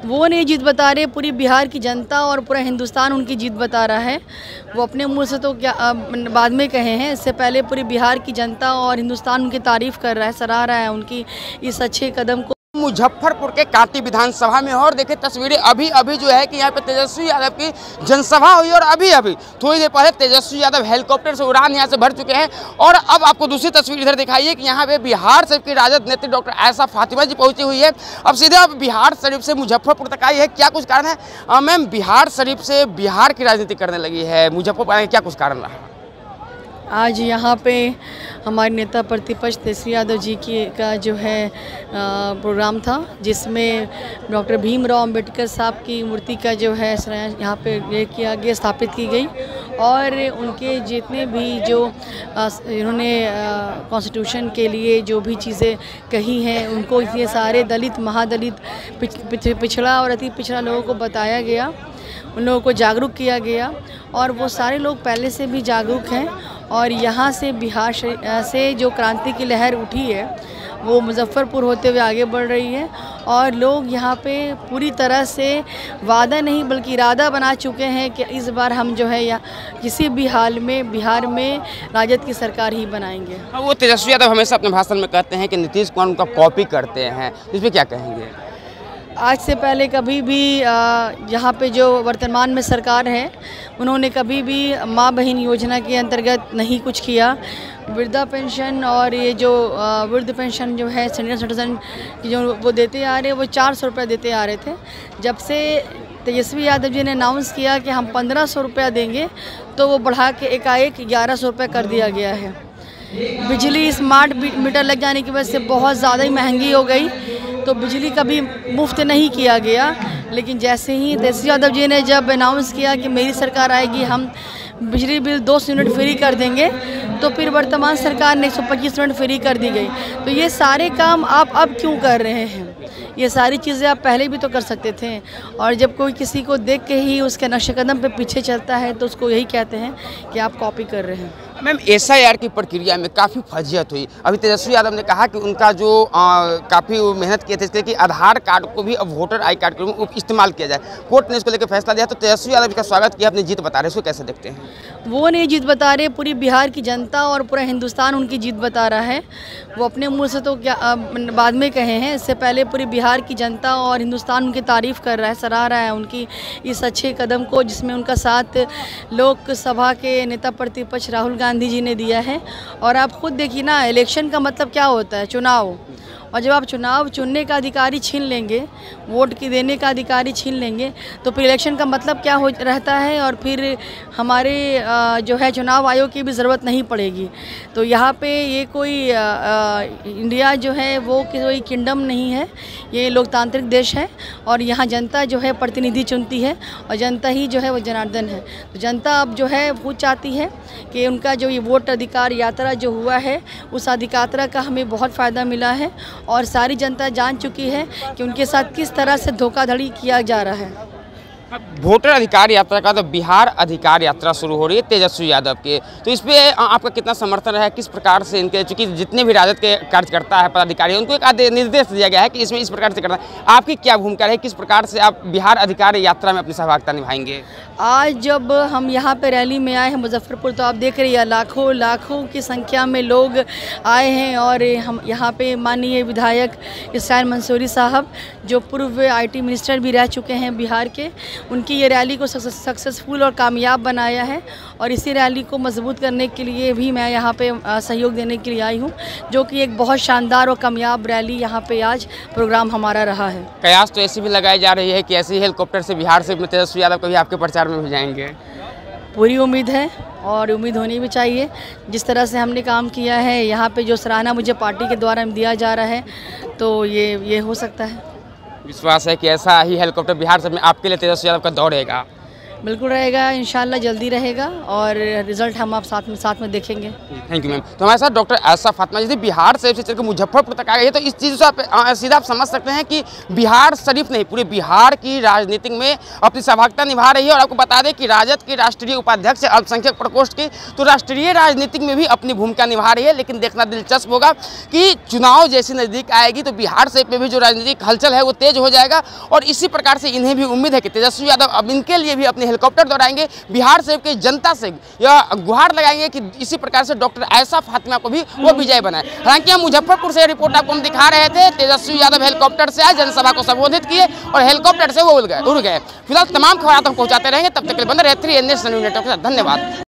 वो नहीं जीत बता रहे, पूरी बिहार की जनता और पूरा हिंदुस्तान उनकी जीत बता रहा है। वो अपने मुंह से तो क्या बाद में कहे हैं, इससे पहले पूरी बिहार की जनता और हिंदुस्तान उनकी तारीफ़ कर रहा है, सराह रहा है उनकी इस अच्छे कदम को। मुजफ्फरपुर के कांटी विधानसभा में और देखे तस्वीरें अभी कि यहाँ पे तेजस्वी यादव की जनसभा हुई और अभी थोड़ी देर पहले तेजस्वी यादव हेलीकॉप्टर से उड़ान यहाँ से भर चुके हैं। और अब आपको दूसरी तस्वीर इधर दिखाइए कि यहाँ पे बिहार शरीफ की राजद नेत्री डॉक्टर आयशा फातिमा जी पहुंची हुई है। अब सीधे आप बिहार शरीफ से मुजफ्फरपुर तक आई है, क्या कुछ कारण है? मैम, बिहार शरीफ से बिहार की राजनीति करने लगी है, मुजफ्फरपुर आने क्या कुछ कारण रहा? आज यहाँ पे हमारे नेता प्रतिपक्ष तेजस्वी यादव जी का जो है प्रोग्राम था, जिसमें डॉक्टर भीमराव अंबेडकर साहब की मूर्ति का जो है यहाँ पे ये किया गया, स्थापित की गई। और उनके जितने भी जो इन्होंने कॉन्स्टिट्यूशन के लिए जो भी चीज़ें कही हैं, उनको ये सारे दलित, महादलित, पिछड़ा और अति पिछड़ा लोगों को बताया गया, उन लोगों को जागरूक किया गया। और वो सारे लोग पहले से भी जागरूक हैं। और यहाँ से बिहार से जो क्रांति की लहर उठी है, वो मुजफ्फरपुर होते हुए आगे बढ़ रही है। और लोग यहाँ पे पूरी तरह से वादा नहीं बल्कि इरादा बना चुके हैं कि इस बार हम जो है या किसी भी हाल में बिहार में राजद की सरकार ही बनाएंगे। वो तेजस्वी यादव हमेशा अपने भाषण में कहते हैं कि नीतीश कुमार उनका कॉपी करते हैं, इस पर क्या कहेंगे? आज से पहले कभी भी यहाँ पे जो वर्तमान में सरकार है, उन्होंने कभी भी माँ बहन योजना के अंतर्गत नहीं कुछ किया। वृद्धा पेंशन और ये जो वृद्ध पेंशन जो है सीनियर सिटीजन की जो वो देते आ रहे, वो 400 रुपये देते आ रहे थे। जब से तेजस्वी यादव जी ने अनाउंस किया कि हम 1500 रुपया देंगे, तो वो बढ़ा के एकाएक 1100 रुपये कर दिया गया है। बिजली स्मार्ट मीटर लग जाने की वजह से बहुत ज़्यादा ही महंगी हो गई, तो बिजली कभी मुफ्त नहीं किया गया। लेकिन जैसे ही तेजस्वी यादव जी ने जब अनाउंस किया कि मेरी सरकार आएगी, हम बिजली बिल 200 यूनिट फ्री कर देंगे, तो फिर वर्तमान सरकार ने 125 यूनिट फ्री कर दी गई। तो ये सारे काम आप अब क्यों कर रहे हैं? ये सारी चीज़ें आप पहले भी तो कर सकते थे। और जब कोई किसी को देख के ही उसके नक्शे कदम पे पीछे चलता है, तो उसको यही कहते हैं कि आप कॉपी कर रहे हैं। मैम, SIR की प्रक्रिया में काफ़ी फजीहत हुई। अभी तेजस्वी यादव ने कहा कि उनका जो काफ़ी मेहनत किए थे इसके लिए कि आधार कार्ड को भी अब वोटर आई कार्ड के रूप में इस्तेमाल किया जाए। कोर्ट ने इसको लेकर फैसला दिया, तो तेजस्वी यादव का स्वागत किया, अपनी जीत बता रहे, इसको कैसे देखते हैं? वो नहीं जीत बता रहे, पूरी बिहार की जनता और पूरा हिंदुस्तान उनकी जीत बता रहा है। वो अपने मुंह से तो क्या बाद में कहे हैं, इससे पहले पूरी बिहार की जनता और हिंदुस्तान उनकी तारीफ़ कर रहा है, सराह रहा है उनकी इस अच्छे कदम को, जिसमें उनका साथ लोकसभा के नेता प्रतिपक्ष राहुल गांधी जी ने दिया है। और आप खुद देखिए ना, इलेक्शन का मतलब क्या होता है? चुनाव। और जब आप चुनाव चुनने का अधिकारी छीन लेंगे, वोट की देने का अधिकारी छीन लेंगे, तो फिर इलेक्शन का मतलब क्या हो रहता है? और फिर हमारे जो है चुनाव आयोग की भी ज़रूरत नहीं पड़ेगी। तो यहाँ पे ये कोई इंडिया जो है वो कोई किंगडम नहीं है, ये लोकतांत्रिक देश है। और यहाँ जनता जो है प्रतिनिधि चुनती है, और जनता ही जो है वो जनार्दन है। तो जनता अब जो है वो चाहती है कि उनका जो ये वोट अधिकार यात्रा जो हुआ है, उस अधिकार का हमें बहुत फ़ायदा मिला है। और सारी जनता जान चुकी है कि उनके साथ किस तरह से धोखाधड़ी किया जा रहा है। वोटर अधिकार यात्रा का तो बिहार अधिकार यात्रा शुरू हो रही है तेजस्वी यादव के, तो इस पे आपका कितना समर्थन है? किस प्रकार से इनके, चूंकि जितने भी राजद के कार्यकर्ता है, पदाधिकारी है, उनको एक निर्देश दिया गया है कि इसमें इस प्रकार से करना है, आपकी क्या भूमिका है? किस प्रकार से आप बिहार अधिकार यात्रा में अपनी सहभागिता निभाएंगे? आज जब हम यहाँ पे रैली में आए हैं मुजफ्फरपुर, तो आप देख रही है लाखों की संख्या में लोग आए हैं। और हम यहाँ पे माननीय विधायक इसराइल मंसूरी साहब, जो पूर्व IT मिनिस्टर भी रह चुके हैं बिहार के, उनकी ये रैली को सक्सेसफुल और कामयाब बनाया है। और इसी रैली को मजबूत करने के लिए भी मैं यहाँ पे सहयोग देने के लिए आई हूँ, जो कि एक बहुत शानदार और कामयाब रैली यहाँ पे आज प्रोग्राम हमारा रहा है। कयास तो ऐसी भी लगाई जा रही है कि ऐसे हेलीकॉप्टर से बिहार से तेजस्वी यादव को भी आपके प्रचार में भेजाएंगे। पूरी उम्मीद है और उम्मीद होनी भी चाहिए। जिस तरह से हमने काम किया है यहाँ पे, जो सराहना मुझे पार्टी के द्वारा दिया जा रहा है, तो ये हो सकता है। विश्वास है कि ऐसा ही हेलीकॉप्टर बिहार से आपके लिए तेजस्वी यादव का दौड़ेगा? बिल्कुल रहेगा, इंशाल्लाह जल्दी रहेगा और रिजल्ट हम आप साथ में देखेंगे। Thank you ma'am. तो हमारे साथ डॉक्टर आयशा फातिमा जी बिहार से चलकर मुजफ्फरपुर तक आ गई है, तो इस चीज़ से आप सीधा आप समझ सकते हैं कि बिहार शरीफ नहीं पूरे बिहार की राजनीति में अपनी सहभागिता निभा रही है। और आपको बता दें कि राजद की राष्ट्रीय उपाध्यक्ष अल्पसंख्यक प्रकोष्ठ की तो राष्ट्रीय राजनीति में भी अपनी भूमिका निभा रही है। लेकिन देखना दिलचस्प होगा कि चुनाव जैसी नज़दीक आएगी तो बिहार से में भी जो राजनीतिक हलचल है वो तेज हो जाएगा। और इसी प्रकार से इन्हें भी उम्मीद है कि तेजस्वी यादव अब इनके लिए भी अपने हेलीकॉप्टर दौड़ाएंगे, बिहार से की जनता से यह गुहार लगाएंगे कि इसी प्रकार से डॉक्टर आयशा फातिमा को भी वो विजय बनाए। हालांकि हम मुजफ्फरपुर से रिपोर्ट आपको हम दिखा रहे थे, तेजस्वी यादव हेलीकॉप्टर से आए, जनसभा को संबोधित किए और हेलीकॉप्टर से वो उड़ गए। फिलहाल तमाम खबर आप तक पहुंचाते रहेंगे, तब तक के लिए बने रहे 3 नेशनल न्यूज़ नेटवर्क के साथ। धन्यवाद।